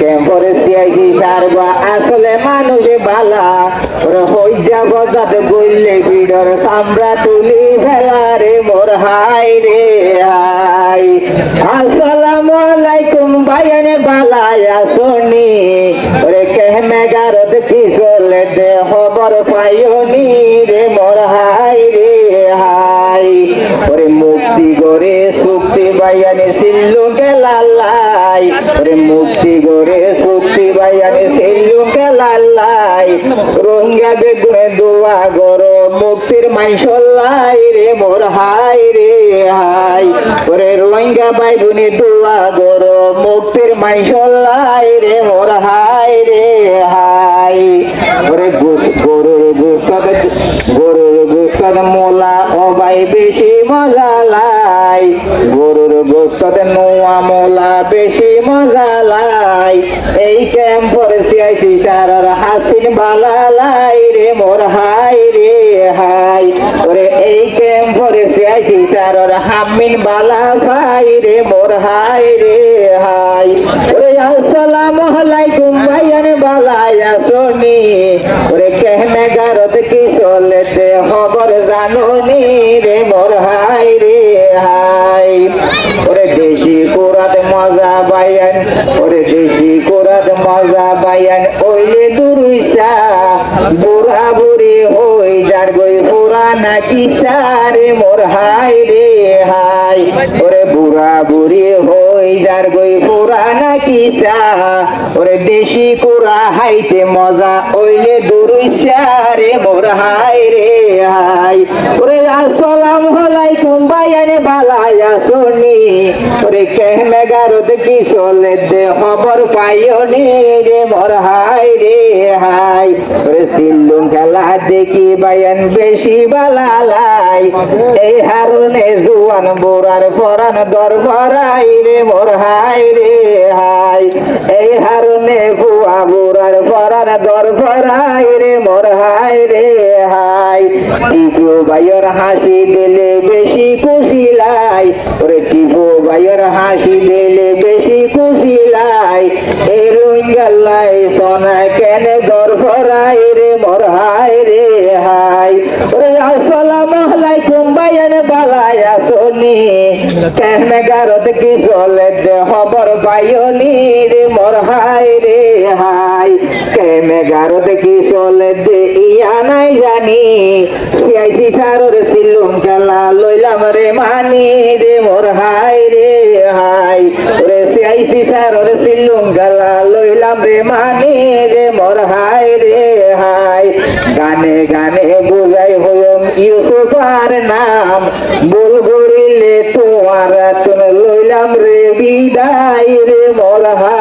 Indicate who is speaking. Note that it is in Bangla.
Speaker 1: ক্যাম্পরে সিআইসি সারবা আসলে মানুষ বালা ওর হই যাব যাতে বললে ভিড়র সামরা তুলি ফেলা রে মোর হাই রে হাই। আসসালামু আলাইকুম ভাইয়ানে বালায় আসনি ওরে কেহমে গারদ কি চলে দে খবর পাইনি রে মোর হাই রে হাই। ওরে মুক্তি গরে সুক্তি বাইয়ানে সিল্লু গেলাল্লাই ওরে মুক্তি গরে সুক্তি বাইয়ানে সিল্লু গেলাল্লাই। রোহিঙ্গা বেগুনে দোয়া গরো মুক্তির মাইশল্লাই রে মোর হাই রে হাই। ওরে রোহিঙ্গা বাইগুনে দোয়া গরো মুক্তির মাইশল্লাই রে মোর হাই রে হাই। ওরে গরুর গোস্তদ মোলা অবাই বেশি মজা লাই গরুর গোস্তদ নোয়া মোলা বেশি মজা লাই। এই ক্যাম্পর সিআইসি সারর হাসিন বালা লাই রে মোর হাই রে হাই। ওরে এই ক্যাম্পর সিআইসি সারর হামিন বালা ভাই রে মোর হাই রে হাই। ওরে আসসালামু আলাইকুম ভাইয়ান বালাই আসনি ওরে কেহনে গারদ কি চলে দে খবর জাননি রে মোর হাই রে হাই। ওরে দেশি কোরাত মজা বাইয়ান ওরে দেশি কোরাত মজা বাইয়ান ওইলে দুরুইসা বুড়া বুড়ি হই যার গই পুরা নাকি সারে মোর হাই রে হাই। ওরে বুড়া বুড়ি হই যার গই পুরা নাকি সা ওরে দেশি কোরা হাইতে মজা ওইলে দুরুইসা রে মোর হাই রে হাই। ওরে আসসালামু আলাইকুম ভাইয়ানে বালাই আসনি ওরে কেহমে গারদ কি চলে দে খবর পাইনি রে মোর হাই রে হাই। ওরে সিল্লু খেলা দেখি বাইয়ান বেশি বালালাই এই হারনে জুয়ান বুড়ার পরান দরবারাই রে মোর হাই রে হাই। এই হারনে বুয়া বুড়ার পরান দরবারাই রে মোর হাই রে হাই। টিপু ভাইয়ের হাসি দিলে বেশি খুশি লাই ওরে টিপু ভাইয়ের হাসি দিলে বেশি খুশি লাই। এই রোহিঙ্গাল্লাই সোনা কেন দরবারাই রে মোর হাই রে হাই। ওরে আসসালামু আলাইকুম ভাইয়ানে বালাই আসনি কেহনে গারদ কি চলে দে খবর পাইনি রে মোর হাই রে হাই। কেহনে গারদ কি চলে দে ইয়া নাই জানি সিআইসি সারর সিল্লুম খেলা লইলাম রে মানি রে মোর হাই রে হাই। ওরে সিআইসি সারর সিল্লুম খেলা লইলাম রে মানি রে মোর হাই রে হাই। গানে গানে বুঝাই হইম ইউসুফার নাম বল গরিলে তোমার তুমি লইলাম রে বিদায় রে মোর হাই।